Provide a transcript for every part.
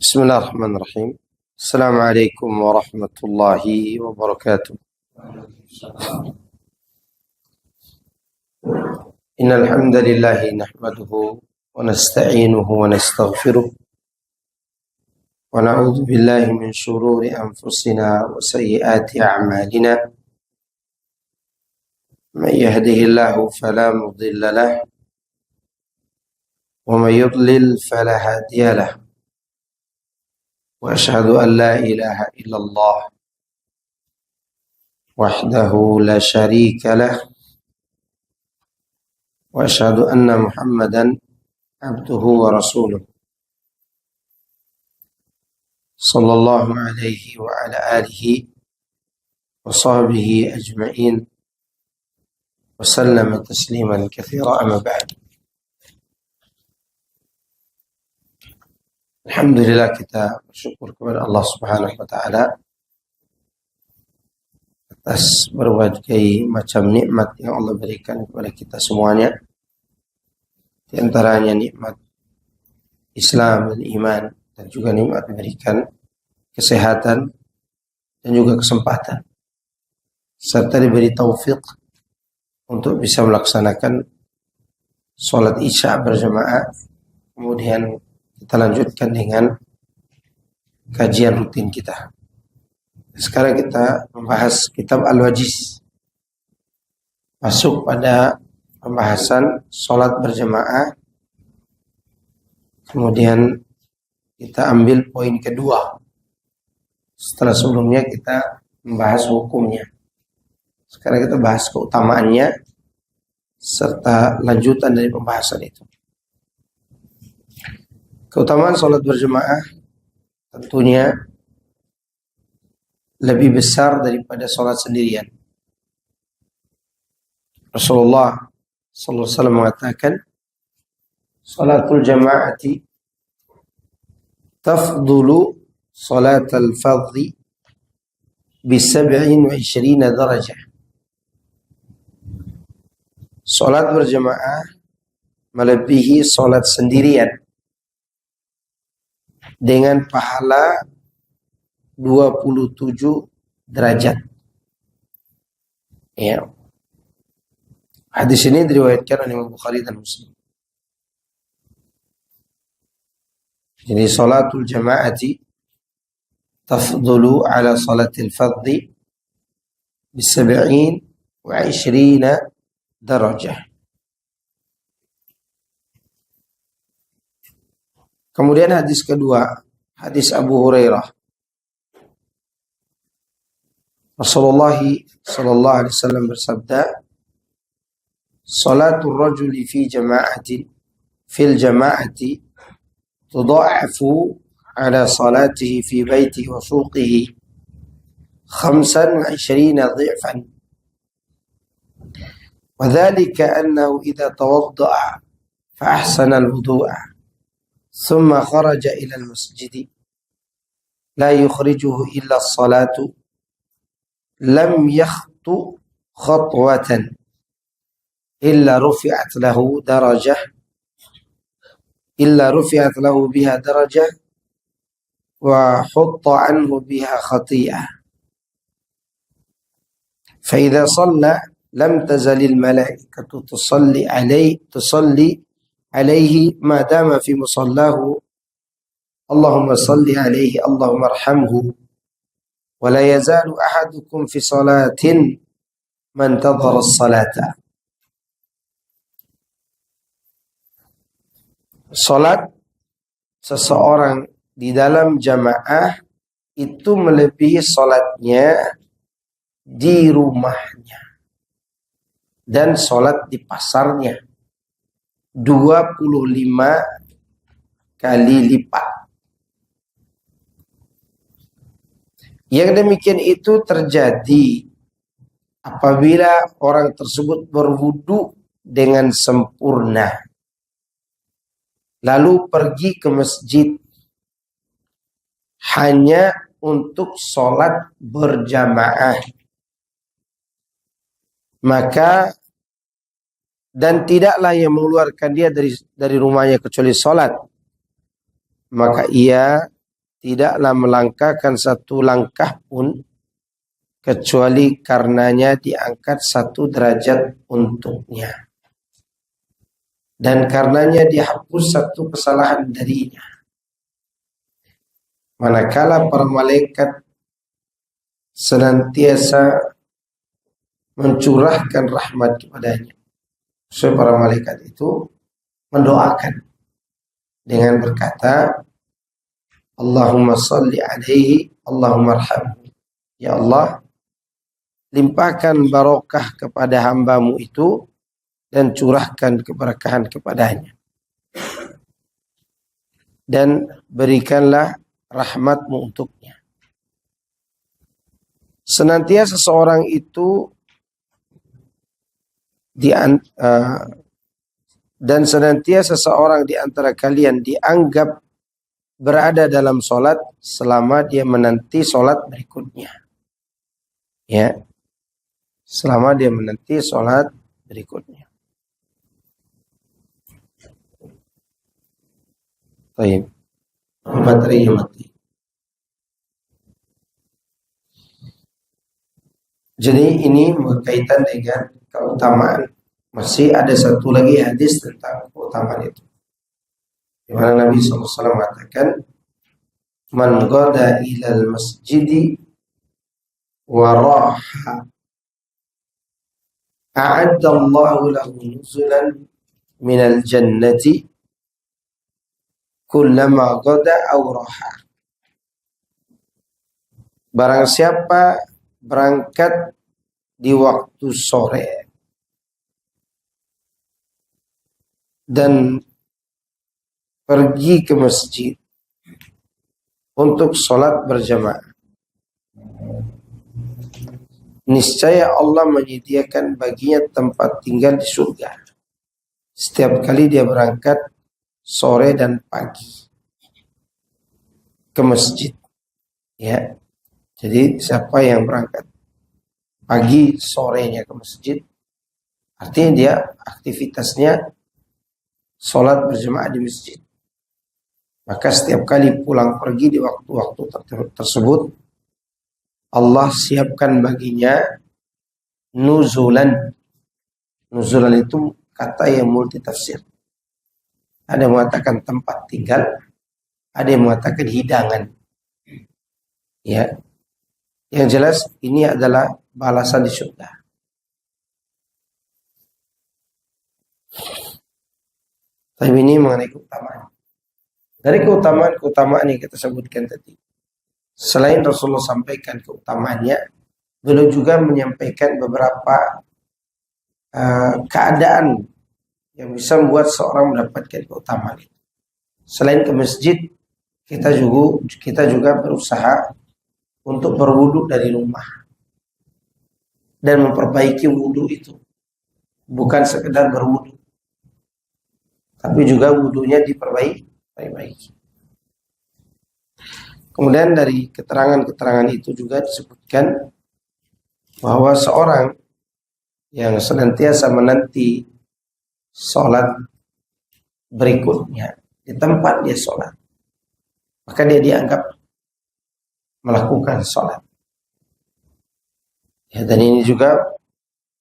بسم الله الرحمن الرحيم. السلام عليكم ورحمة الله وبركاته. إن الحمد لله نحمده ونستعينه ونستغفره ونعوذ بالله من شرور أنفسنا وسيئات أعمالنا. من يهده الله فلا مضل له ومن يضلل فلا هادي له. وأشهد أن لا إله إلا الله وحده لا شريك له وأشهد أن محمدا عبده ورسوله صلى الله عليه وعلى آله وصحبه أجمعين وسلم تسليما كثيرا. أما بعد. Alhamdulillah, kita bersyukur kepada Allah Subhanahu wa taala atas berbagai macam nikmat yang Allah berikan kepada kita semuanya. Di antaranya nikmat Islam dan iman, dan juga nikmat memberikan kesehatan dan juga kesempatan, serta diberi taufik untuk bisa melaksanakan sholat Isya berjamaah. Kemudian kita lanjutkan dengan kajian rutin kita. Sekarang kita membahas kitab Al-Wajiz. Masuk pada pembahasan sholat berjamaah. Kemudian kita ambil poin kedua. Setelah sebelumnya kita membahas hukumnya. Sekarang kita bahas keutamaannya serta lanjutan dari pembahasan itu. Keutamaan sholat berjamaah tentunya lebih besar daripada sholat sendirian. Rasulullah sallallahu alaihi wasallam mengatakan, "Sholatul jama'ati tafdulu sholatal fardhi bi 27 darajah." Sholat berjamaah melebihi sholat sendirian dengan pahala 27 derajat. Ya. Hadis ini diriwayatkan oleh Imam Bukhari dan Muslim. Jadi salatul jama'ati tafdulu ala salatil fardhi bi 27 darajah. Kemudian hadis kedua, hadis Abu Hurairah. Rasulullah sallallahu alaihi wasallam bersabda, "Salatul rajuli fi jama'atin fil jama'ati tudha'afu ala salatihi fi baitihi wa suqihi 25 dhifan. Wa dhalika annahu idza tawadda'a fa ahsana al-wudu'a ثم خرج إلى المسجد لا يخرجه إلا الصلاة لم يخطو خطوة إلا رفعت له بها درجة وحط عنه بها خطيئة فإذا صلى لم تزل الملائكة تصلي عليه ما دام في مصلاه اللهم صل عليه اللهم ارحمه ولا يزال أحدكم في صلاة ما انتظر الصلاة." Salat seseorang di dalam jamaah itu melebihi salatnya di rumahnya dan salat di pasarnya 25 kali lipat. Yang demikian itu terjadi apabila orang tersebut berwudu dengan sempurna, lalu pergi ke masjid hanya untuk sholat berjamaah, maka dan tidaklah yang mengeluarkan dia dari rumahnya kecuali sholat, maka ia tidaklah melangkahkan satu langkah pun kecuali karenanya diangkat satu derajat untuknya. Dan karenanya dihapus satu kesalahan darinya. Manakala para malaikat senantiasa mencurahkan rahmat kepadanya. So, para malaikat itu mendoakan dengan berkata, Allahumma salli alaihi, Allahumma arhamhu. Ya Allah, limpahkan barokah kepada hambamu itu dan curahkan keberkahan kepadanya. Dan berikanlah rahmatmu untuknya. Senantiasa seseorang itu dan senantiasa seseorang di antara kalian dianggap berada dalam solat selama dia menanti solat berikutnya. Ya, selama dia menanti solat berikutnya. Baik, baterainya mati. Jadi ini berkaitan dengan keutamaan. Masih ada satu lagi hadis tentang keutamaan itu. Di mana Nabi SAW mengatakan, Man ghada ilal masjidi wa raha a'adda Allahu lahu nuzulan minal jannati kullama ghada aw raha. Barang siapa berangkat di waktu sore dan pergi ke masjid untuk sholat berjamaah, niscaya Allah menyediakan baginya tempat tinggal di surga setiap kali dia berangkat sore dan pagi ke masjid. Ya, jadi siapa yang berangkat pagi sorenya ke masjid, artinya dia aktivitasnya sholat berjamaah di masjid. Maka setiap kali pulang pergi di waktu-waktu tersebut, Allah siapkan baginya nuzulan. Nuzulan itu kata yang multi tafsir. Ada yang mengatakan tempat tinggal, ada yang mengatakan hidangan. Ya, yang jelas ini adalah balasan di surga. Tapi ini mengenai keutamaan. Dari keutamaan yang kita sebutkan tadi, selain Rasulullah sampaikan keutamaannya, beliau juga menyampaikan beberapa keadaan yang bisa membuat seorang mendapatkan keutamaan itu. Selain ke masjid, kita juga berusaha untuk berwudu dari rumah dan memperbaiki wudu itu. Bukan sekedar berwudu, tapi juga wudunya diperbaiki. Kemudian dari keterangan-keterangan itu juga disebutkan bahwa seorang yang senantiasa menanti sholat berikutnya di tempat dia sholat, maka dia dianggap melakukan sholat. Ya, dan ini juga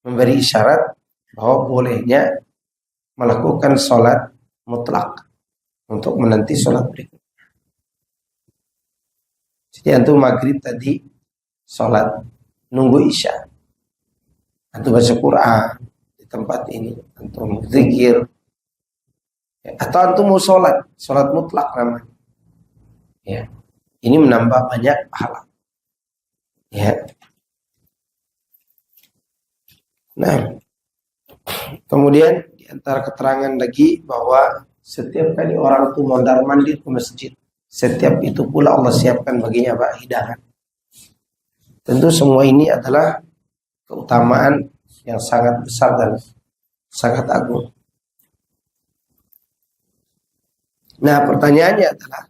memberi isyarat bahwa bolehnya melakukan sholat mutlak untuk menanti sholat berikutnya. Jadi antum maghrib tadi sholat, nunggu isya, antum baca Quran di tempat ini, antum zikir, atau antum mau sholat mutlak namanya. Ya, ini menambah banyak pahala. Ya. Nah, kemudian di antara keterangan lagi bahwa setiap kali orang itu mondar-mandir ke masjid, setiap itu pula Allah siapkan baginya hidangan. Tentu semua ini adalah keutamaan yang sangat besar dan sangat agung. Nah, pertanyaannya adalah,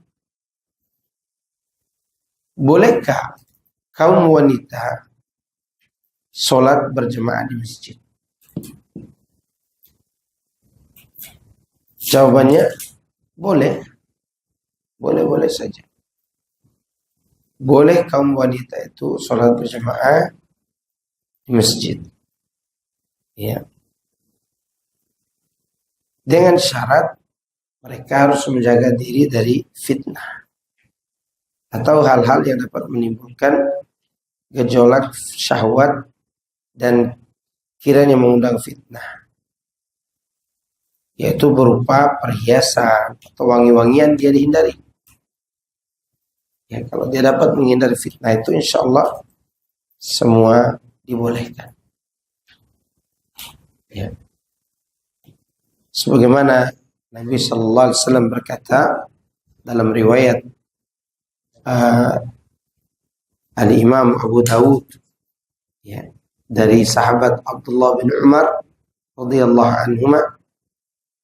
bolehkah kaum wanita sholat berjamaah di masjid? Jawabannya boleh. Boleh-boleh saja. boleh kaum wanita itu sholat berjamaah di masjid. Ya. Dengan syarat mereka harus menjaga diri dari fitnah atau hal-hal yang dapat menimbulkan gejolak syahwat dan kiranya mengundang fitnah, yaitu berupa perhiasan atau wangi-wangian dia dihindari. Ya, kalau dia dapat menghindari fitnah itu insya Allah semua dibolehkan. Ya. Sebagaimana Nabi Sallallahu Alaihi Wasallam berkata dalam riwayat Al-Imam Abu Dawud, ya, dari sahabat Abdullah bin Umar radhiyallahu anhuma,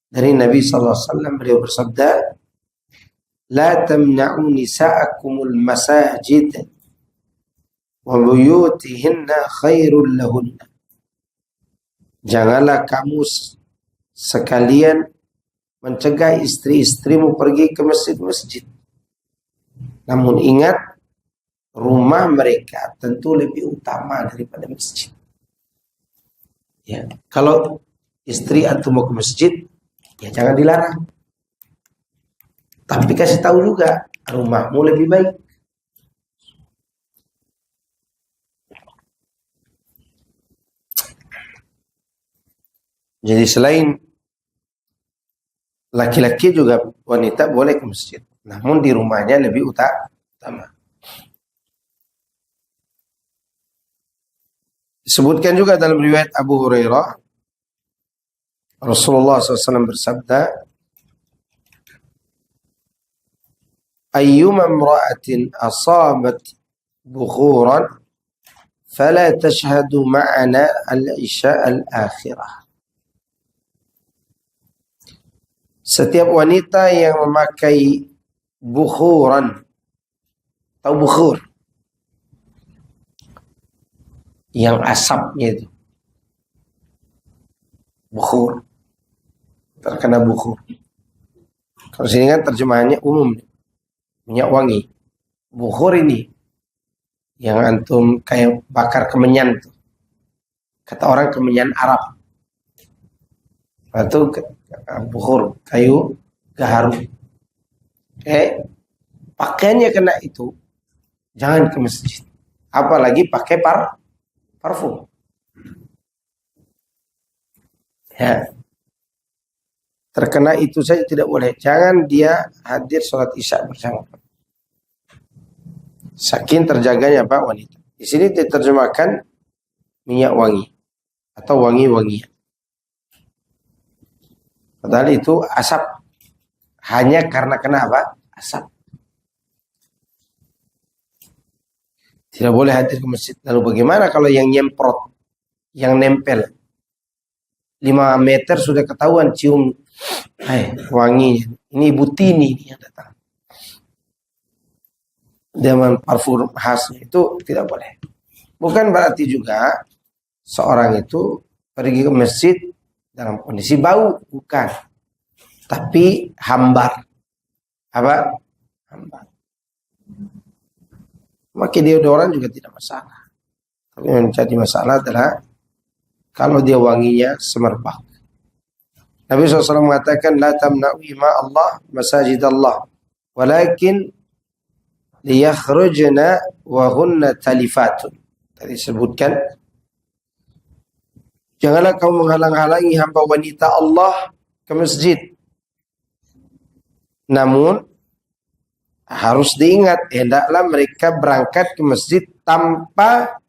dari Nabi Sallallahu Alaihi Wasallam beliau bersabda, "La tamna'u nisa'akumul masajid wa buyutihinna khairul lahunna." Janganlah kamu sekalian mencegah istri-istrimu pergi ke masjid-masjid. Namun ingat, rumah mereka tentu lebih utama daripada masjid. Ya, kalau istri antum mau ke masjid, ya jangan dilarang. Tapi kasih tahu juga, rumahmu lebih baik. Jadi selain laki-laki juga wanita boleh ke masjid, namun di rumahnya lebih utama. Disebutkan juga dalam riwayat Abu Hurairah, Rasulullah SAW bersabda, "Ayyuma imra'atin asabat bukhuran fala tashhadu ma'ana al-isya al-akhirah." Setiap wanita yang memakai bukhuran, tahu bukhur? Yang asapnya itu. Bukhur. Terkena bukhur. Kalau sini kan terjemahannya umum. Minyak wangi. Bukhur ini. Yang antum kayak bakar kemenyan tuh. Kata orang kemenyan Arab. Itu bukhur, kayu gaharu. Pakaiannya kena itu, jangan ke masjid. Apalagi pakai parfum. Ya. Terkena itu saja tidak boleh. Jangan dia hadir sholat isya bersama. Saking terjaganya Pak wanita. Di sini diterjemahkan minyak wangi atau wangi-wangian. Padahal itu asap. Hanya karena kena apa? Asap. Tidak boleh hadir ke masjid. Lalu bagaimana kalau yang nyemprot, yang nempel? 5 meter sudah ketahuan cium wangi. Ini Ibu Tini yang datang. Dengan parfum khasnya itu tidak boleh. Bukan berarti juga seorang itu pergi ke masjid dalam kondisi bau, bukan. Tapi hambar. Apa? Hambar. Maka deodoran juga tidak masalah. Tapi yang menjadi masalah adalah kalau dia wanginya semerbak. Nabi SAW mengatakan, "La tamna'u ima Allah masajid Allah, walakin liyakhrujna wa hunna talifatun." Tadi sebutkan, janganlah kamu menghalang-halangi hamba wanita Allah ke masjid. Namun harus diingat, hendaklah mereka berangkat ke masjid tanpa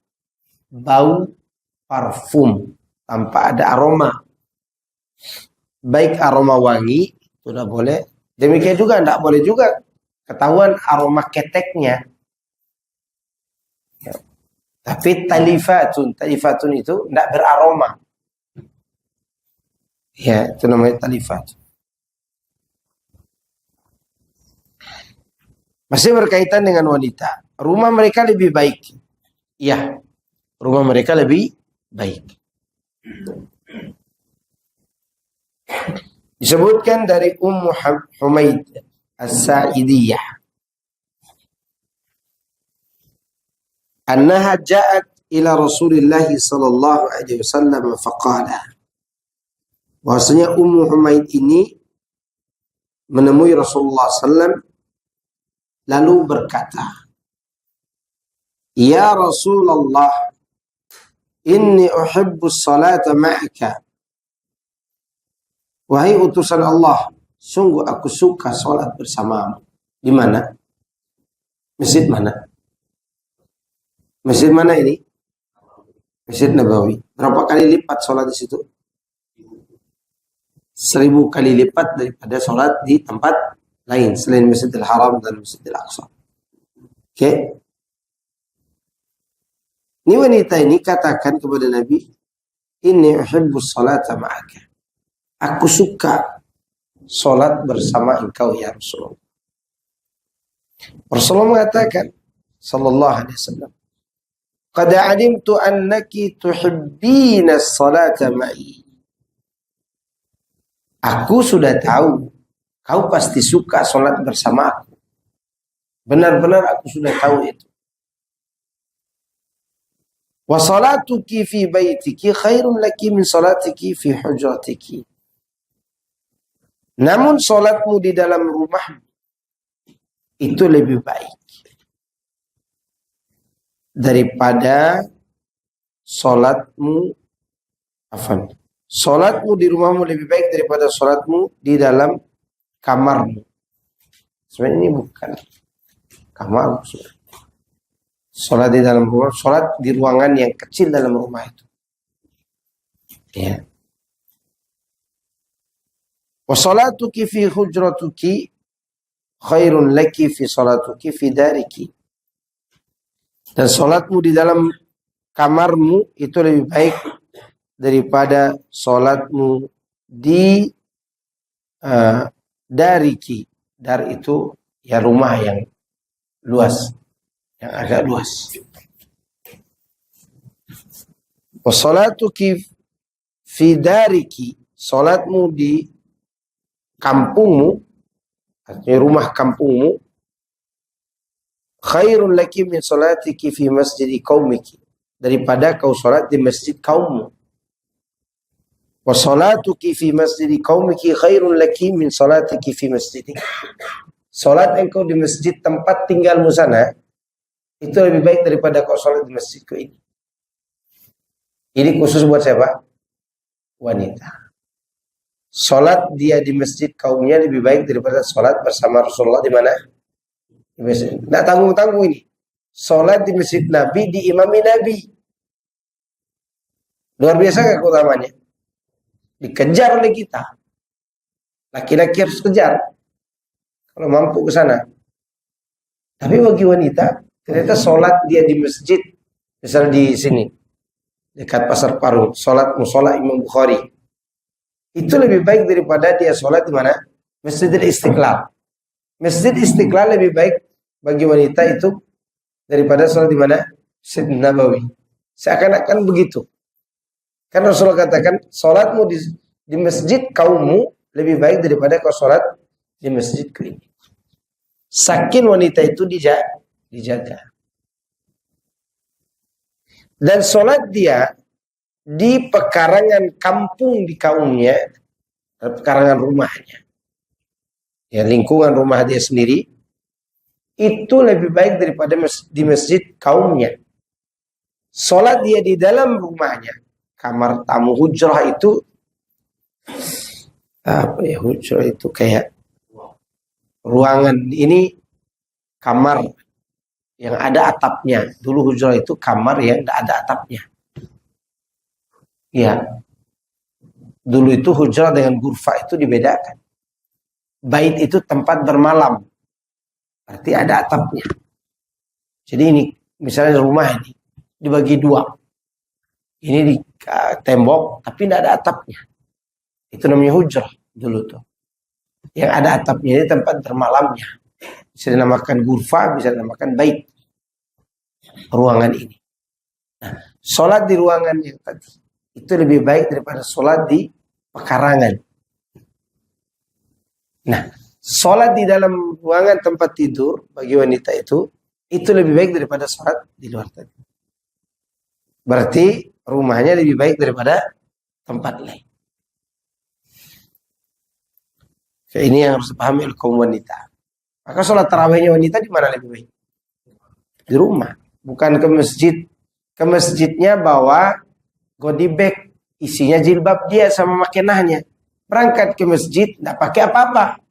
bau parfum, tanpa ada aroma. Baik aroma wangi, sudah boleh. Demikian juga tidak boleh juga ketahuan aroma keteknya. Ya. Tapi talifatun itu tidak beraroma. Ya, itu namanya talifat. Masih berkaitan dengan wanita. Rumah mereka lebih baik. Ya, rumah mereka lebih baik. Disebutkan dari Ummu Humaid As-Sa'idiyah. annaha ja'at ila Rasulillah sallallahu alaihi wasallam faqala, bahwasanya Ummu Humaid ini menemui Rasulullah sallam lalu berkata, ya Rasulullah, inni uhibbu salata ma'aka. Wahai utusan Allah, sungguh aku suka salat bersamamu. Di mana? Masjid mana? Masjid mana ini? Masjid Nabawi. Berapa kali lipat salat di situ? 1000 kali lipat daripada salat di tempat lain selain Masjidil Haram dan Masjidil Aqsa. Oke. Ini wanita ini katakan kepada Nabi, inni uhibbu salata ma'aka. Aku suka salat bersama engkau ya Rasulullah. Rasulullah mengatakan sallallahu alaihi wasallam, qad alimtu annaki tuhibbina salata ma'i. Aku sudah tahu kau pasti suka salat bersama aku. Benar-benar aku sudah tahu itu. Wa salatuki fi baitiki khairun laki min salatiki fi hujratiki. Namun salatmu di dalam rumah itu lebih baik daripada salatmu di rumahmu lebih baik daripada salatmu di dalam kamarmu. Sebenarnya ini bukan kamar. Salat di dalam rumah, salat di ruangan yang kecil dalam rumah itu. Ya. Wa salatuki fi hujratuki khairun laki fi salatuki fi dariki. Dan salatmu di dalam kamarmu itu lebih baik daripada salatmu di dariki. Dar itu ya rumah yang luas, yang agak luas. Wa salatuki fi dariki, salatmu di kampungmu, artinya rumah kampungmu, khairun laki min salatiki fi masjidi qaumiki, daripada kau salat di masjid kaummu. Wa salatuki fi masjidi qaumiki khairun laki min salatiki fi masjidi. Salat engkau di masjid tempat tinggalmu sana itu lebih baik daripada kau salat di masjidku ini. Ini khusus buat siapa? Wanita. Salat dia di masjid kaumnya lebih baik daripada salat bersama Rasulullah di mana? Di masjid. Nggak tanggung-tanggung ini. Salat di masjid Nabi, diimami Nabi. Luar biasa nggak keutamanya? Dikejar oleh kita. Laki-laki harus kejar. Kalau mampu ke sana. Tapi bagi wanita, ternyata salat dia di masjid, misalnya di sini, dekat Pasar Parung, salat musola Imam Bukhari. Itu lebih baik daripada dia sholat di mana? Masjidil Istiqlal. Masjid Istiqlal lebih baik bagi wanita itu daripada sholat di mana? Masjid Nabawi. Seakan-akan begitu. Kan Rasulullah katakan, sholatmu di masjid kaummu lebih baik daripada kau sholat di masjid ini. Saking wanita itu dijaga. Dan sholat dia di pekarangan kampung di kaumnya, pekarangan rumahnya, ya lingkungan rumah dia sendiri, itu lebih baik daripada di masjid kaumnya. Sholat dia di dalam rumahnya, kamar tamu, hujrah itu apa ya, hujrah itu kayak ruangan, ini kamar yang ada atapnya. Dulu hujrah itu kamar yang tidak ada atapnya. Ya, dulu itu hujrah dengan ghurfah itu dibedakan. Bait itu tempat bermalam, berarti ada atapnya. Jadi ini misalnya rumah ini dibagi dua, ini di tembok tapi tidak ada atapnya. Itu namanya hujrah dulu tuh. Yang ada atapnya ini tempat bermalamnya. Bisa dinamakan ghurfah, bisa dinamakan bait. Ruangan ini. Nah, sholat di ruangan yang tadi itu lebih baik daripada sholat di pekarangan. Nah, sholat di dalam ruangan tempat tidur bagi wanita itu itu lebih baik daripada sholat di luar tadi. Berarti rumahnya lebih baik daripada tempat lain. Ini yang harus dipahami oleh kaum wanita. Maka sholat tarawihnya wanita di mana lebih baik? Di rumah, bukan ke masjid. Ke masjidnya bawa goodie bag, isinya jilbab dia sama makinahnya. Berangkat ke masjid, tidak pakai apa-apa.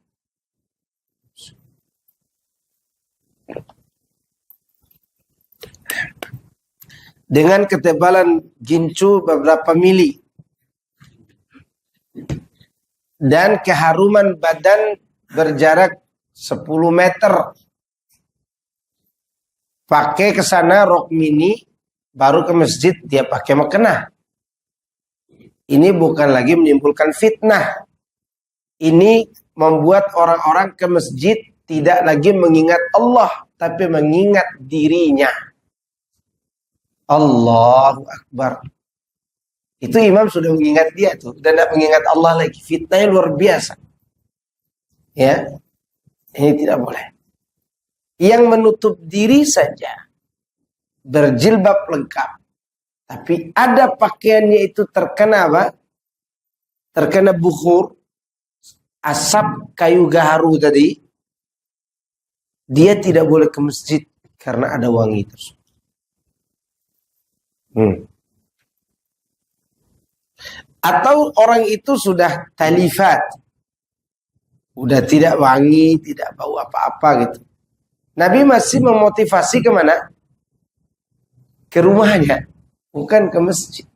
Dengan ketebalan gincu beberapa mili. Dan keharuman badan berjarak 10 meter. Pakai ke sana rok mini, baru ke masjid dia pakai mukena. Ini bukan lagi menimbulkan fitnah. Ini membuat orang-orang ke masjid tidak lagi mengingat Allah, tapi mengingat dirinya. Allahu Akbar. Itu imam sudah mengingat dia tuh, dan tidak mengingat Allah lagi. Fitnahnya luar biasa. Ya, ini tidak boleh. Yang menutup diri saja, berjilbab lengkap, tapi ada pakaiannya itu terkena apa? Terkena bukhur, asap kayu gaharu tadi, dia tidak boleh ke masjid karena ada wangi tersebut. Atau orang itu sudah talifat, udah tidak wangi, tidak bau apa-apa gitu. Nabi masih memotivasi kemana? Ke rumahnya, bukan ke masjid.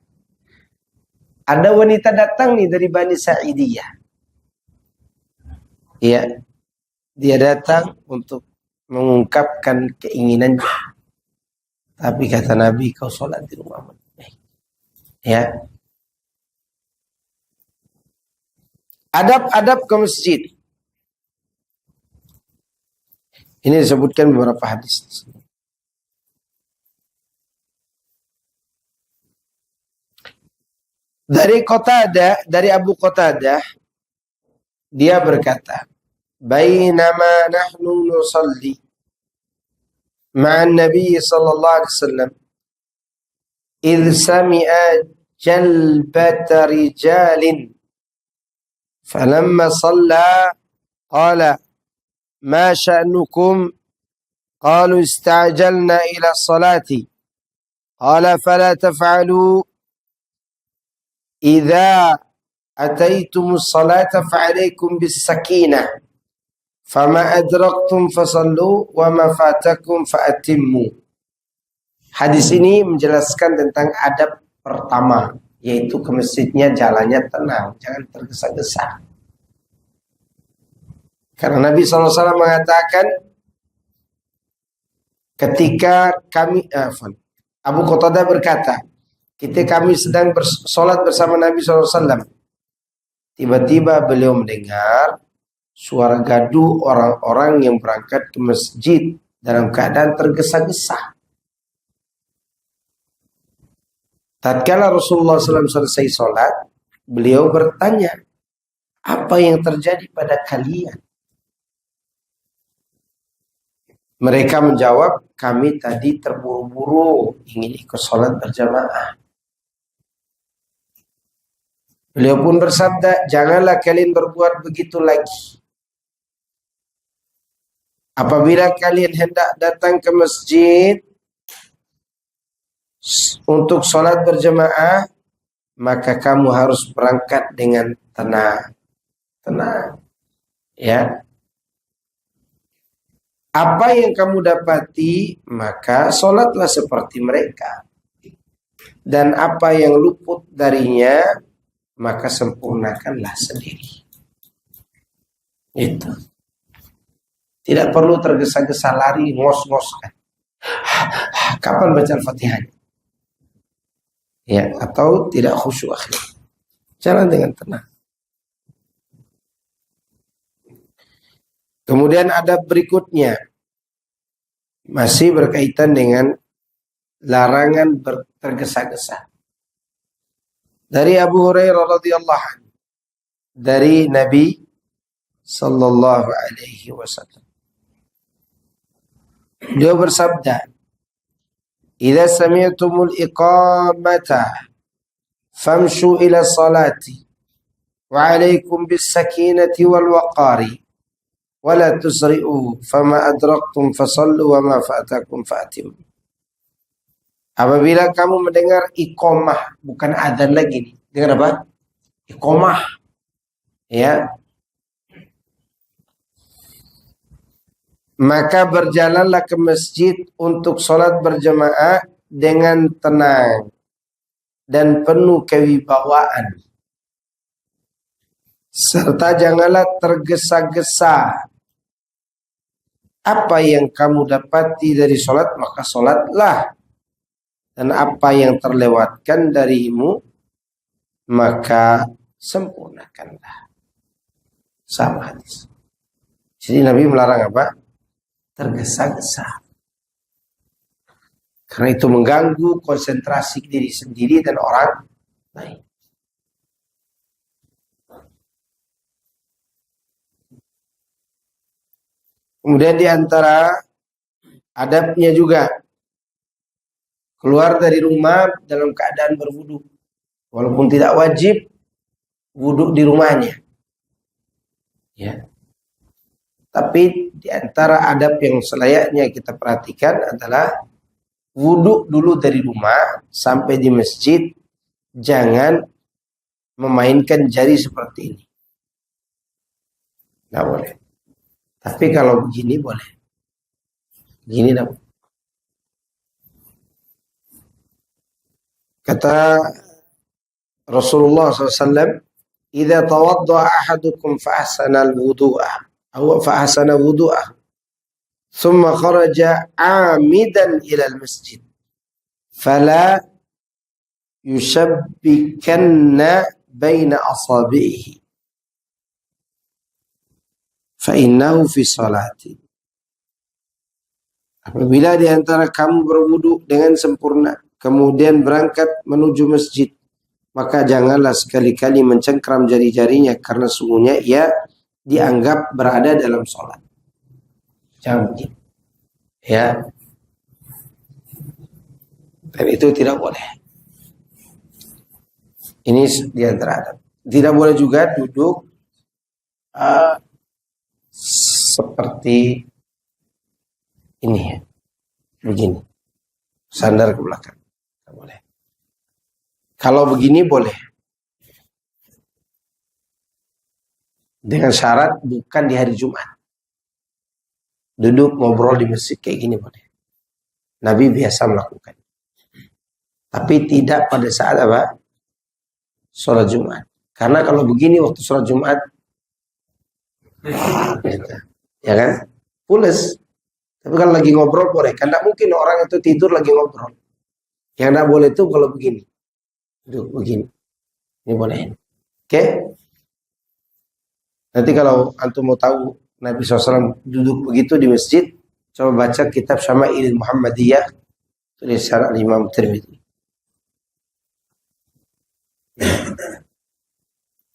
Ada wanita datang nih dari Bani Sa'idiyah. Iya, dia datang untuk mengungkapkan keinginannya. Tapi kata Nabi, kau sholat di rumahmu. Ya. Adab-adab ke masjid. Ini disebutkan beberapa hadis. Dari Qatadah, dari Abu Qatadah, dia berkata, "Bainama nahnu nusalli ma'an Nabi sallallahu alaihi wasallam, idh sami'a jalbata rijalin, falamma shalla qala ما شأنكم قالوا استعجلنا إلى الصلاة قال فلا تفعلوا إذا أتيتم الصلاة فعليكم بالسكينة فما أدركتم فصلوا وما فاتكم فأتموا. Hadis ini menjelaskan tentang adab pertama, yaitu ke masjidnya jalannya tenang, jangan tergesa-gesa. Karena Nabi SAW mengatakan ketika kami, Abu Qatadah berkata, ketika kami sedang bersolat bersama Nabi SAW, tiba-tiba beliau mendengar suara gaduh orang-orang yang berangkat ke masjid dalam keadaan tergesa-gesa. Tatkala Rasulullah SAW selesai solat, beliau bertanya, apa yang terjadi pada kalian? Mereka menjawab, kami tadi terburu-buru ingin ikut sholat berjamaah. Beliau pun bersabda, janganlah kalian berbuat begitu lagi. Apabila kalian hendak datang ke masjid untuk sholat berjamaah, maka kamu harus berangkat dengan tenang. Tenang. Ya. Apa yang kamu dapati, maka sholatlah seperti mereka. Dan apa yang luput darinya, maka sempurnakanlah sendiri. Itu. Tidak perlu tergesa-gesa lari, ngos-ngoskan. Kapan baca Al-Fatihah? Ya, atau tidak khusyuk akhir. Jalan dengan tenang. Kemudian adab berikutnya masih berkaitan dengan larangan tergesa-gesa. Dari Abu Hurairah radhiyallahu anhu, dari Nabi sallallahu alaihi wasallam. Dia bersabda, "Idza sami'tumul iqamata famshu ila salati wa 'alaikum bis sakinati wal waqari wa la tusri'u fama adraktum fasallu wa ma fa'atakum fa'tim." Apabila kamu mendengar iqamah, bukan adzan lagi nih. Dengar apa? Iqamah. Ya. Maka berjalanlah ke masjid untuk sholat berjamaah dengan tenang dan penuh kewibawaan. Serta janganlah tergesa-gesa. Apa yang kamu dapati dari sholat, maka sholatlah. Dan apa yang terlewatkan darimu, maka sempurnakanlah. Sama hadis. Jadi Nabi melarang apa? Tergesa-gesa. Karena itu mengganggu konsentrasi diri sendiri dan orang lain. Kemudian di antara adabnya juga keluar dari rumah dalam keadaan berwudu. Walaupun tidak wajib wudu di rumahnya. Ya. Tapi di antara adab yang selayaknya kita perhatikan adalah wudu dulu dari rumah sampai di masjid, jangan memainkan jari seperti ini. Nggak boleh. Tapi kalau begini boleh. Begini nggak boleh. Kata Rasulullah SAW, "Idza tawadda'a ahadukum fa ahsana al-wudu'a." فأحسن وضوءه ثم خرج عامدا إلى المسجد فلا يشبكن بين أصابعه فإنه في صلاة. Apabila di antara kamu berwudu dengan sempurna kemudian berangkat menuju masjid, maka janganlah sekali-kali mencengkram jari-jarinya karena sungguhnya ia dianggap berada dalam sholat. Jangan begitu. Ya. Dan itu tidak boleh. Ini di antara adab. Tidak boleh juga duduk seperti ini ya. Begini. Sandar ke belakang. Tidak boleh. Kalau begini boleh. Dengan syarat bukan di hari Jumat. Duduk ngobrol di masjid kayak gini boleh. Nabi biasa melakukan. Tapi tidak pada saat apa? Sholat Jumat. Karena kalau begini waktu sholat Jumat, ya kan? Pules. Tapi kalau lagi ngobrol boleh. Karena mungkin orang itu tidur lagi ngobrol. Yang tidak boleh itu kalau begini. Duduk begini. Ini boleh. Oke? Nanti kalau antum mau tahu Nabi SAW duduk begitu di masjid, coba baca kitab Syama'il Muhammadiyah tulisan Imam Tirmidzi.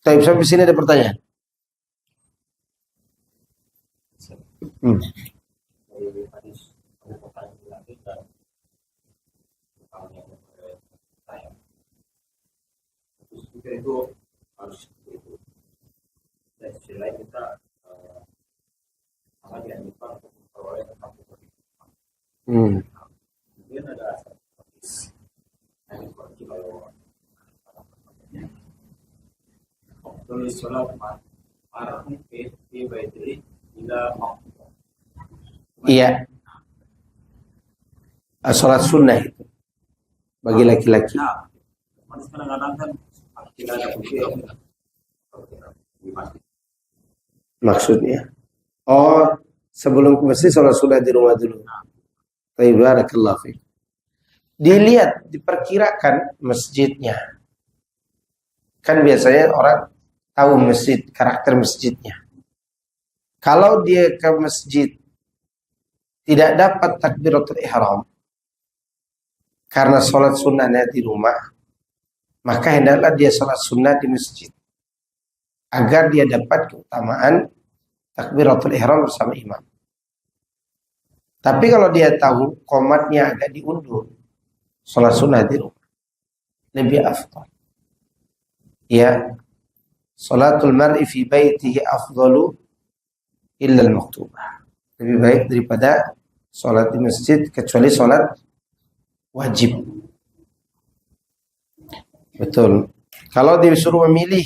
Sampai sini ada pertanyaan? Selain kita sama dianjurkan untuk memperoleh tentang kemudian ada hadis yang seperti kalau tulis sholat marahum fi baiti ila iya sholat sunnah itu bagi laki-laki. Nah, kadang-kadang kan tidak ada bukti maksudnya. Oh, sebelum ke masjid sholat sunnah di rumah dulu. Barakallahu fiik. Dilihat, diperkirakan masjidnya. Kan biasanya orang tahu masjid, karakter masjidnya. Kalau dia ke masjid tidak dapat takbiratul ihram karena sholat sunnahnya di rumah, maka hendaklah dia sholat sunnah di masjid agar dia dapat keutamaan takbiratul ihram bersama imam. Tapi kalau dia tahu qomatnya agak diundur, sholat sunnah di rumah lebih afdal. Ya, sholatul mar'i fi baitihi afdalu illa al-maktubah. Lebih baik daripada sholat di masjid kecuali sholat wajib. Betul. Kalau disuruh memilih,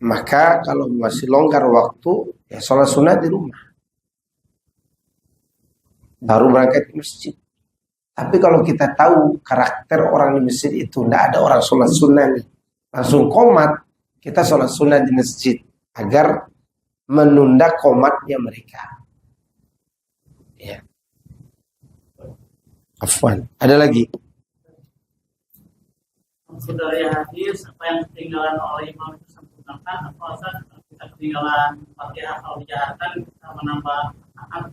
maka kalau masih longgar waktu, ya sholat sunnah di rumah. Baru berangkat ke masjid. Tapi kalau kita tahu karakter orang di masjid itu, tidak ada orang sholat sunnah nih, langsung qomat, kita sholat sunnah di masjid agar menunda qomatnya mereka. Ya. Afwan. Ada lagi? Dari hadis apa yang ketinggalan oleh imam itu sempurnakan atau asal kita ketinggalan Fatihah atau dijaharkan kita menambah rakaat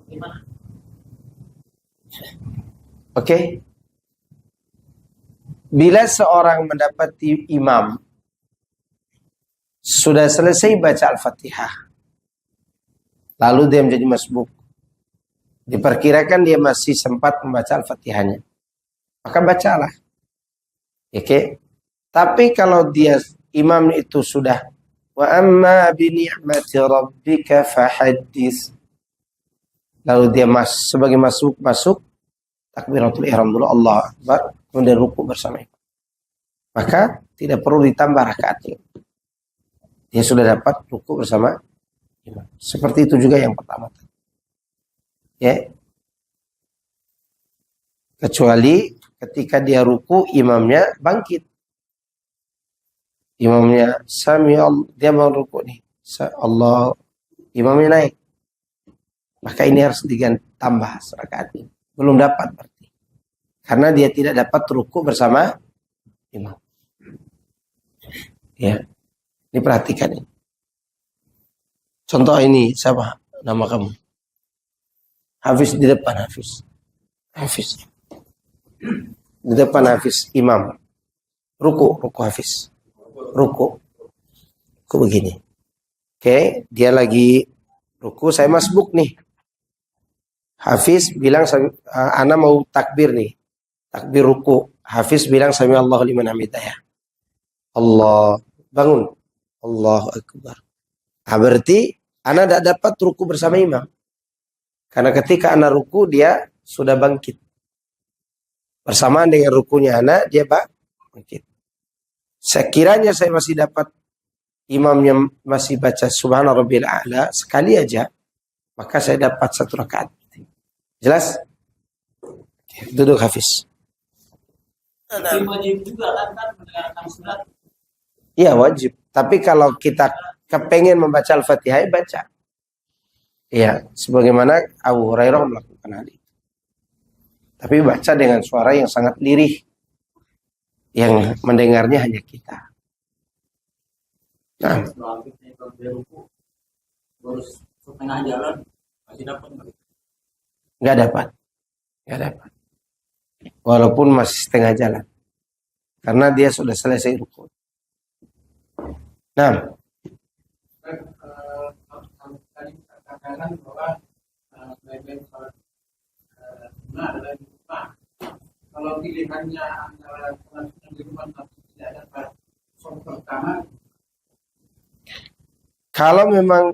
gimana? Oke. Bila seorang mendapati imam sudah selesai baca Al-Fatihah, lalu dia menjadi masbuk, diperkirakan dia masih sempat membaca Al-Fatihahnya, maka bacalah. Oke. Tapi kalau dia imam itu sudah wa amma bi ni'mati rabbika fahaddits, lalu dia sebagai masuk takbiratul ihram dulu, Allah Akbar, kemudian ruku bersama imam, maka tidak perlu ditambah rakaatnya. Dia sudah dapat ruku bersama imam. Seperti itu juga yang pertama. Ya. Kecuali ketika dia ruku, imamnya bangkit. Imamnya dia mau ruku nih. Allah, imamnya naik. Maka ini harus ditambah rakaat ini. Belum dapat berarti. Karena dia tidak dapat ruku bersama imam. Ya. Ini perhatikan ini. Contoh ini, siapa nama kamu? Hafiz di depan, Hafiz. Hafiz. Di depan Hafiz, imam. Ruku Hafiz. Ruku begini. Oke, dia lagi ruku, saya masbuk nih. Hafiz bilang, ana mau takbir nih. Takbir ruku. Hafiz bilang, sami Allahu liman hamidah ya. Allah, bangun. Allahu Akbar. Nah, berarti ana tidak dapat ruku bersama imam. Karena ketika ana ruku, dia sudah bangkit. Bersamaan dengan rukunya ana, dia bangkit. Sekiranya saya masih dapat imamnya masih baca subhana rabbil a'la sekali aja, maka saya dapat satu rakaat. Jelas? Oke, duduk Hafiz. Wajib juga kan mendengarkan surat. Iya wajib. Tapi kalau kita kepengen membaca Al-Fatihah, baca. Iya, sebagaimana Abu Hurairah melakukan hal itu. Tapi baca dengan suara yang sangat lirih, yang mendengarnya hanya kita. Nah, setengah jalan masih dapat. nggak dapat. Walaupun masih setengah jalan, karena dia sudah selesai ruku. Nah, Tadi katakan bahwa baik-baik sholat sunnah adalah di rumah. Kalau pilihannya antara sholat sunnah di rumah dan tidak dapat sholat pertama, kalau memang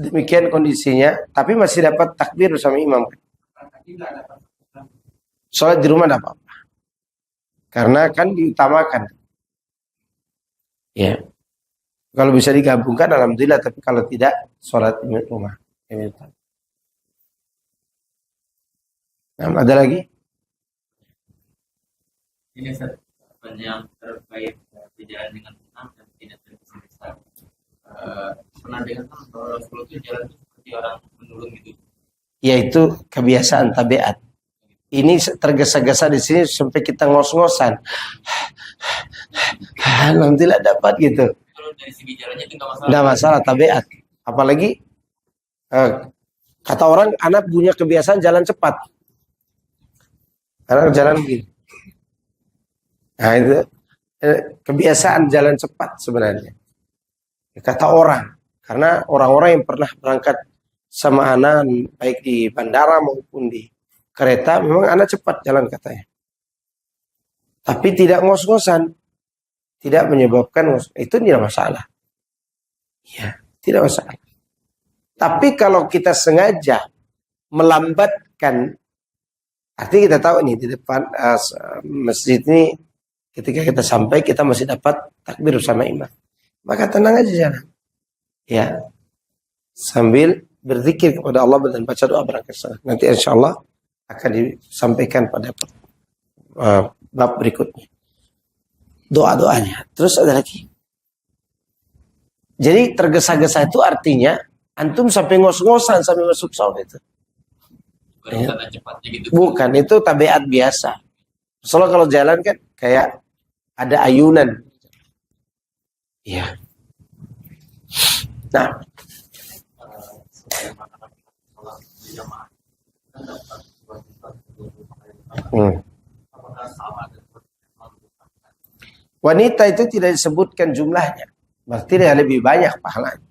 demikian kondisinya, tapi masih dapat takbir bersama imam, tidak dapat sholat di rumah tidak apa-apa, karena kan diutamakan. Ya, kalau bisa digabungkan, alhamdulillah. Tapi kalau tidak, sholat di rumah. Nah, ada lagi? Ini yang terkait berjalan dengan tenang dan tidak tergesa-gesa. Pernah dengar kan bahwa Rasulullah itu jalan seperti orang menurun gitu. Yaitu kebiasaan tabiat. Ini tergesa-gesa di sini sampai kita ngos-ngosan. Alhamdulillah dapat gitu. Kalau dari segi jalannya itu nggak masalah. Nggak masalah tabiat. Apalagi kata orang, anak punya kebiasaan jalan cepat. Anak jalan begini. Nah itu kebiasaan jalan cepat sebenarnya. Kata orang. Karena orang-orang yang pernah berangkat sama anak baik di bandara maupun di kereta, memang anak cepat jalan katanya. Tapi tidak ngos-ngosan, tidak menyebabkan itu tidak masalah. Ya, tidak masalah. Tapi kalau kita sengaja melambatkan, artinya kita tahu ini di depan masjid ini, ketika kita sampai kita masih dapat takbir bersama imam, maka tenang aja jalan. Ya, sambil berzikir kepada Allah dan baca doa berangkat salat. Nanti insya Allah akan disampaikan pada bab berikutnya. Doa-doanya. Terus ada lagi. Jadi tergesa-gesa itu artinya antum sampai ngos-ngosan sampai masuk sholat itu. Bukan cepatnya gitu. Bukan, itu tabiat biasa. Soalnya kalau jalan kan kayak ada ayunan. Iya. Nah, wanita itu tidak disebutkan jumlahnya, berarti dia lebih banyak pahalanya.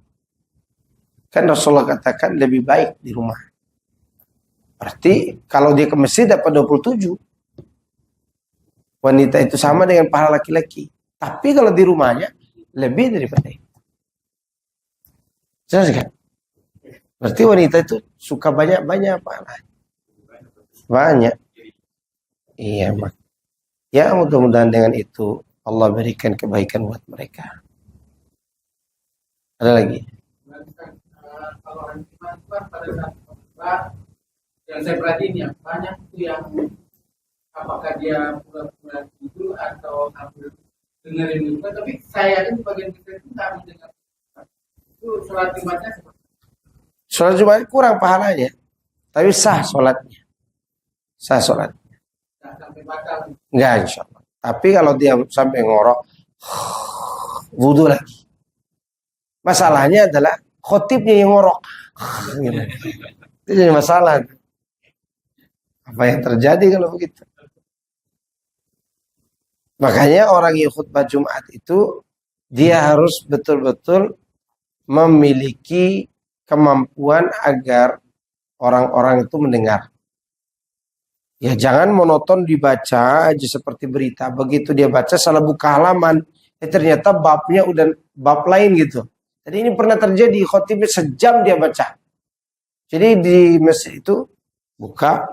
Kan Rasulullah katakan lebih baik di rumah. Berarti kalau dia ke masjid dapat 27. Wanita itu sama dengan pahala laki-laki. Tapi kalau di rumahnya lebih daripada itu. Jelas kan? Berarti wanita itu suka banyak-banyak pahala. Banyak. Iya, Mak. Ya, mudah-mudahan dengan itu Allah berikan kebaikan buat mereka. Ada lagi? Kalau hari Jumat pada saat khutbah, yang saya perhatiin ya, banyak itu yang apakah dia pura-pura tidur atau hampir dengerin juga, tapi saya itu bagian kita itu nggak mendengar. Itu sholat Jumatnya seperti Sholat Jumat kurang pahalanya, tapi sah sholatnya. Sah sholat. nggak sampai batal. Enggak, insya Allah. Tapi kalau dia sampai ngorok, wudu lagi. Masalahnya adalah khotibnya yang ngorok. Itu jadi masalah. Apa yang terjadi kalau begitu? Makanya orang yang khutbah Jumat itu dia harus betul-betul memiliki kemampuan agar orang-orang itu mendengar. Ya jangan monoton dibaca aja seperti berita. Begitu dia baca salah buka halaman, ternyata babnya udah bab lain gitu. Jadi ini pernah terjadi, khotibnya sejam dia baca. Jadi di masjid itu buka,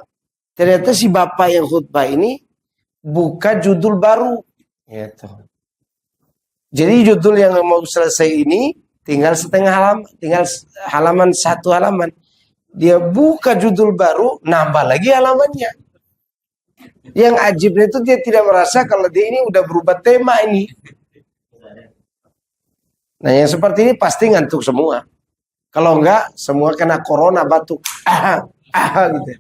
ternyata si bapak yang khutbah ini buka judul baru. Gitu. Jadi judul yang mau selesai ini tinggal setengah halaman, tinggal halaman satu halaman. Dia buka judul baru, nambah lagi halamannya. Yang ajibnya itu dia tidak merasa kalau dia ini udah berubah tema ini. Nah yang seperti ini pasti ngantuk semua. Kalau enggak, semua kena corona batuk. Gitu.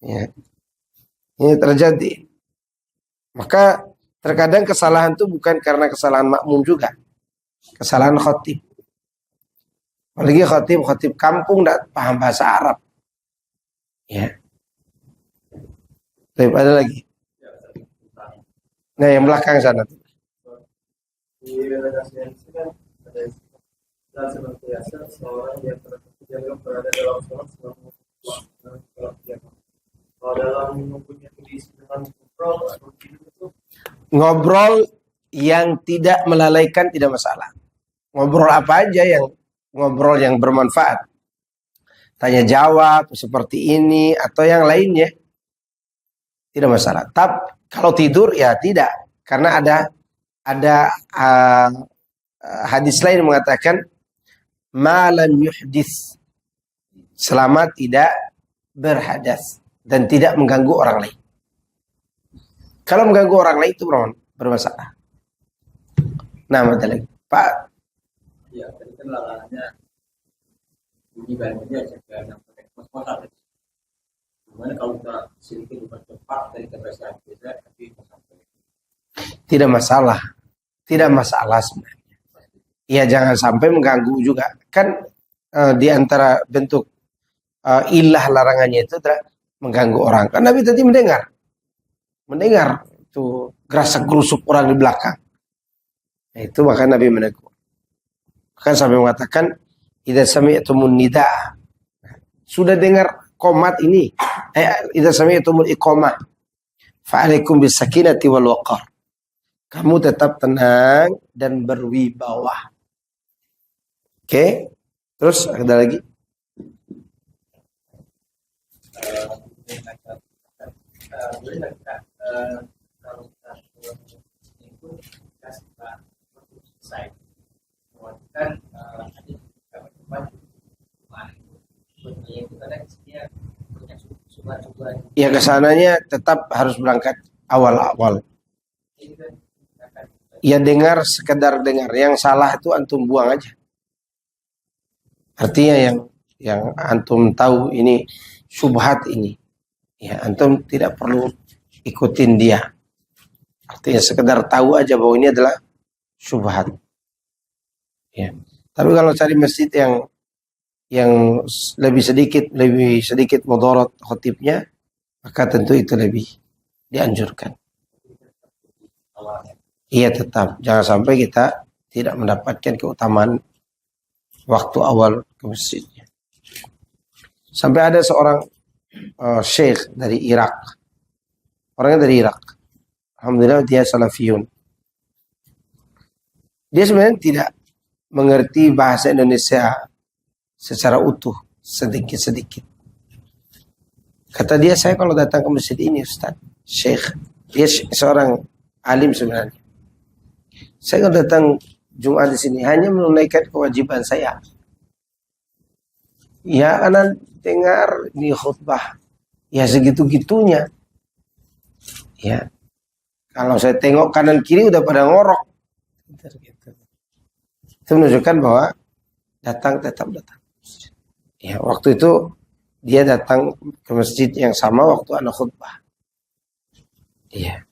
Ya. Ini terjadi. Maka terkadang kesalahan itu bukan karena kesalahan makmum juga. Kesalahan khotib. Apalagi khotib kampung tidak paham bahasa Arab. Ya. Tapi ada lagi. Nah yang belakang sana. Di redaksi yang kan ada istilah seperti biasa seorang yang dianggap berada dalam sholat selama kalau dalam mempunyai kondisi dengan ngobrol atau tidur itu Ngobrol yang tidak melalaikan tidak masalah. Ngobrol apa aja ngobrol yang bermanfaat. Tanya jawab seperti ini atau yang lainnya tidak masalah. Tapi kalau tidur ya tidak, karena ada hadis lain mengatakan malam yuhdits, selama tidak berhadas dan tidak mengganggu orang lain. Kalau mengganggu orang lain itu bermasalah. Nah, ada lagi, Pak. Ya, tadi kan larangannya bunyi bangunnya jaga yang pakai kos-kosan. Gimana kalau kita sedikit bukan cepat dari kebiasaan kita, tapi Tidak masalah. Tidak masalah sebenarnya. Ya jangan sampai mengganggu juga. Kan di antara bentuk ilah larangannya itu adalah mengganggu orang. Kan Nabi tadi mendengar itu gerasak-gerusuk orang di belakang. Nah, itu maka Nabi menegur. Kan sampai mengatakan idza sami'tumun nidaa sudah dengar qomat ini, idza sami'tumul iqamah, fa'alaikum bisakinati wal waqar. Kamu tetap tenang dan berwibawa. Oke? Terus ada lagi? Boleh nggak kita kalau kita itu kasih pak selesai, kan tadi kita berjumpa kemarin itu kadang dia punya surat-surat. Ya kesananya tetap harus berangkat awal-awal. Ya dengar, sekedar dengar. Yang salah itu antum buang aja. Artinya yang antum tahu ini syubhat ini, ya antum tidak perlu ikutin dia. Artinya sekedar tahu aja bahwa ini adalah syubhat. Ya. Tapi kalau cari masjid yang lebih sedikit mudarat khotibnya, maka tentu itu lebih dianjurkan. Iya tetap, jangan sampai kita tidak mendapatkan keutamaan waktu awal ke masjidnya. Sampai ada seorang syekh dari Irak. Orangnya dari Irak. Alhamdulillah dia salafiyun. Dia sebenarnya tidak mengerti bahasa Indonesia secara utuh, sedikit-sedikit. Kata dia, saya kalau datang ke masjid ini Ustaz, syekh, dia seorang alim sebenarnya. Saya kalau datang Jumat di sini hanya menunaikan kewajiban saya. Ya, anak dengar di khutbah. Ya segitu-gitunya. Ya. Kalau saya tengok kanan kiri udah pada ngorok. Itu menunjukkan bahwa tetap datang. Ya, waktu itu dia datang ke masjid yang sama waktu anak khutbah. Iya.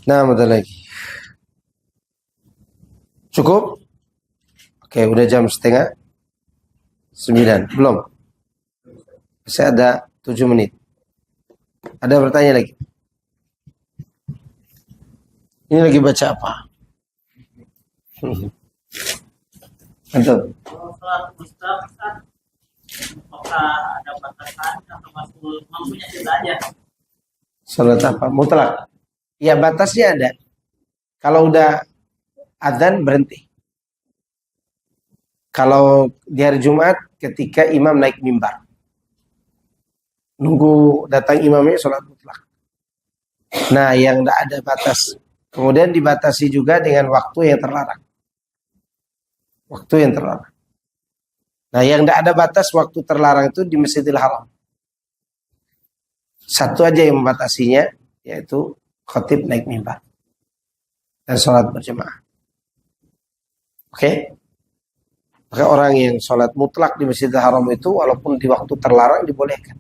Nah, ada lagi. Cukup? Oke, udah jam 8:30. Belum? Masih ada 7 menit. Ada bertanya lagi? Ini lagi baca apa? Mantap. Kalau sholat mustahab, apakah ada batasan atau mampunya kita aja? Salat apa? Mutlak. Ya batasnya ada. Kalau udah adzan berhenti. Kalau di hari Jumat ketika imam naik mimbar. Nunggu datang imamnya sholat mutlak. Nah yang tidak ada batas. Kemudian dibatasi juga dengan waktu yang terlarang. Waktu yang terlarang. Nah yang tidak ada batas waktu terlarang itu di Masjidil Haram. Satu aja yang membatasinya, yaitu khatib naik mimbar dan sholat berjemaah. Oke? Maka orang yang sholat mutlak di Masjidil Haram itu walaupun di waktu terlarang dibolehkan.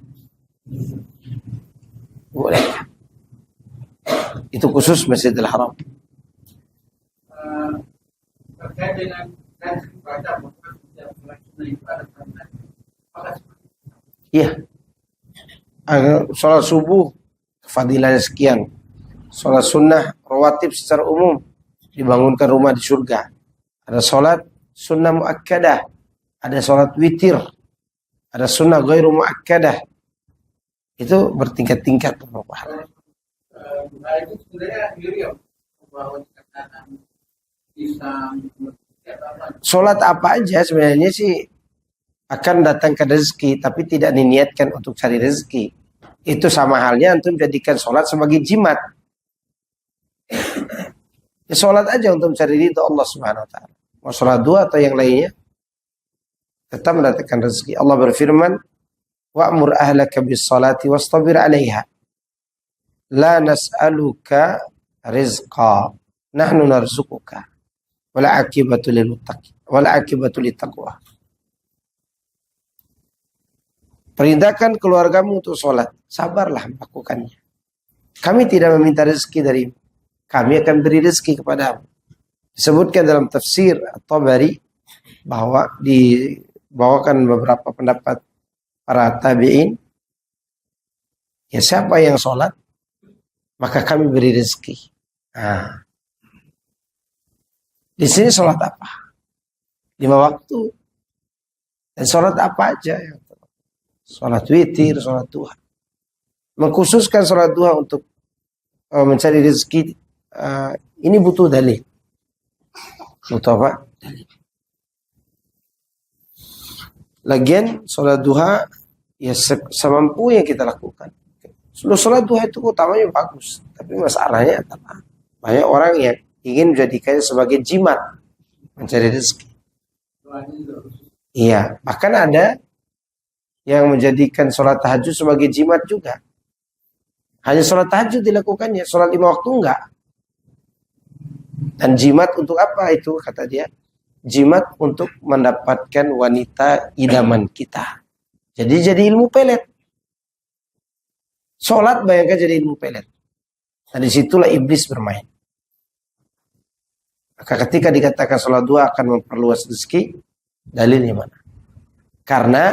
Bolehkan. Itu khusus Masjidil Haram. Terkait dengan baca Iya. Sholat subuh fadilahnya sekian. Sholat sunnah rawatib secara umum dibangunkan rumah di surga. Ada sholat sunnah muakkadah, ada sholat witir, ada sunnah ghairu muakkadah. Itu bertingkat-tingkat beberapa hal. itu sebenarnya beliau bahwa dikatakan bisa Sholat apa aja sebenarnya sih akan datang ke rezeki, tapi tidak diniatkan untuk cari rezeki. Itu sama halnya antum jadikan sholat sebagai jimat. Ya, sholat aja untuk mencari ridho Allah Subhanahu Wa Taala. Mau sholat dua atau yang lainnya, tetap mendatangkan rezeki. Allah berfirman, wa'mur ahlaka bis salati wastabir 'alaiha. La nas'aluka rizqa, nahnu narzuquka. Wal 'aqibatu lil muttaqin. Wal 'aqibatu lit taqwa. Perintahkan keluargamu untuk sholat. Sabarlah melakukannya. Kami tidak meminta rezeki darimu. Kami akan beri rezeki kepadamu. Disebutkan dalam tafsir At-Tabari bahwa dibawakan beberapa pendapat para tabi'in. Ya siapa yang sholat, maka kami beri rezeki. Nah, di sini sholat apa? 5 waktu. Dan sholat apa aja, ya. Sholat witir, sholat duha. Mengkhususkan sholat duha untuk mencari rezeki, ini butuh dalil. Butuh apa? Dalil. Lagian sholat duha ya semampu yang kita lakukan. Sholat duha itu utamanya bagus, tapi masalahnya adalah banyak orang yang ingin menjadikannya sebagai jimat mencari rezeki. Iya, bahkan ada yang menjadikan sholat tahajud sebagai jimat juga. Hanya sholat tahajud dilakukannya, sholat 5 waktu enggak. Dan jimat untuk apa itu? Kata dia, jimat untuk mendapatkan wanita idaman kita. Jadi ilmu pelet. Sholat bayangkan jadi ilmu pelet. Dan disitulah iblis bermain. Maka ketika dikatakan sholat dua akan memperluas rezeki, dalilnya mana? Karena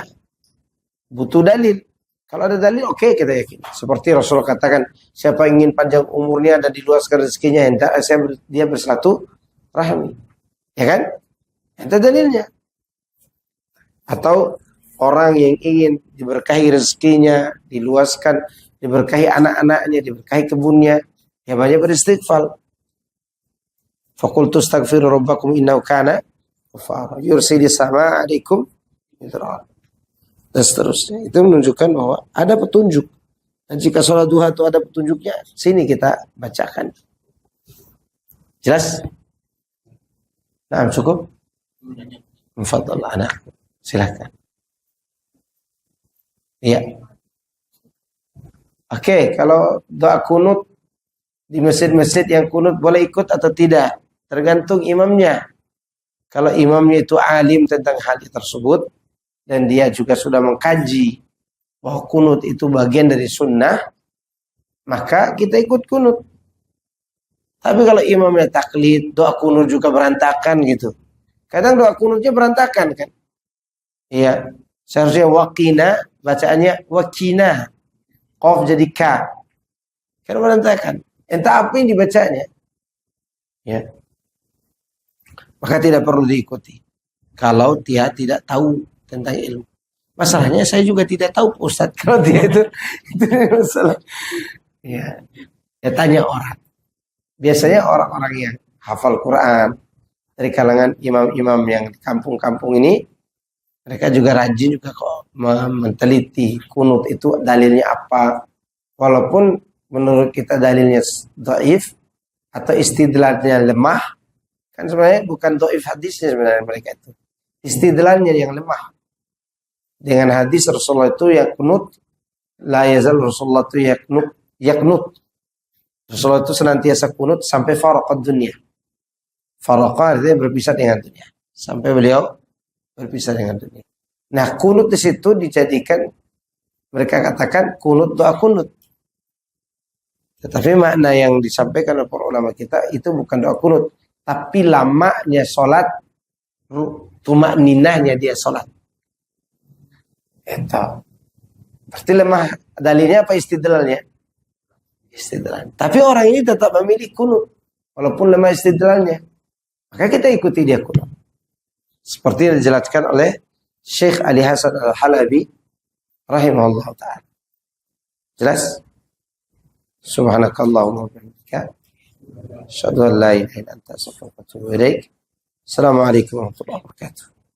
butuh dalil. Kalau ada dalil, oke, kita yakin. Seperti Rasulullah katakan, siapa ingin panjang umurnya dan diluaskan rezekinya, dia berselatu rahmi. Ya kan? Itu dalilnya. Atau orang yang ingin diberkahi rezekinya, diluaskan, diberkahi anak-anaknya, diberkahi kebunnya, ya banyak beristighfar. Faqultu astaghfiru rabbakum innahu kana ghaffara yursilis samaa'a 'alaikum midrara. Dan seterusnya. Itu menunjukkan bahwa ada petunjuk. Dan jika sholat duha itu ada petunjuknya, sini kita bacakan. Jelas? Nah, cukup? Fadhal anak. Silakan. Iya. Oke, kalau doa kunut di masjid-masjid yang kunut boleh ikut atau tidak? Tergantung imamnya. Kalau imamnya itu alim tentang hal tersebut, dan dia juga sudah mengkaji bahwa kunut itu bagian dari sunnah, maka kita ikut kunut. Tapi kalau imamnya taklid, doa kunut juga berantakan gitu. Kadang doa kunutnya berantakan kan. Iya, seharusnya wakina, bacaannya wakina. Qaf jadi ka. Kan berantakan. Entah apa yang dibacanya. Ya. Maka tidak perlu diikuti. Kalau dia tidak tahu tentang ilmu. Masalahnya saya juga tidak tahu Ustaz. Kalau dia itu masalah. Ya. Ya tanya orang. Biasanya orang-orang yang hafal Quran dari kalangan imam-imam yang di kampung-kampung ini, mereka juga rajin juga kok meneliti kunut itu dalilnya apa. Walaupun menurut kita dalilnya dhaif atau istidlalnya lemah, kan sebenarnya bukan dhaif hadisnya sebenarnya mereka itu. Istidlalnya yang lemah. Dengan hadis Rasulullah itu yaknut, la yazal Rasulullah itu yaknut. Rasulullah itu senantiasa kunut sampai faraqad dunia. Faraqah artinya berpisah dengan dunia. Sampai beliau berpisah dengan dunia. Nah, kunut di situ dijadikan, mereka katakan kunut doa kunut. Tetapi makna yang disampaikan oleh para ulama kita itu bukan doa kunut, tapi lamanya sholat, tumakninahnya dia sholat. Itu. Berarti lemah. Dalilnya apa istidlalnya? Istidlal. Tapi orang ini tetap memilih kunut walaupun lemah istidlalnya. Maka kita ikuti dia kunut. Seperti yang dijelaskan oleh Syekh Ali Hasan Al-Halabi rahimahullah ta'ala. Jelas? Subhanakallahumma wa bihamdika asyhadu an la ilaha illa anta astaghfiruka wa atubu ilaik. Assalamualaikum warahmatullahi wabarakatuh.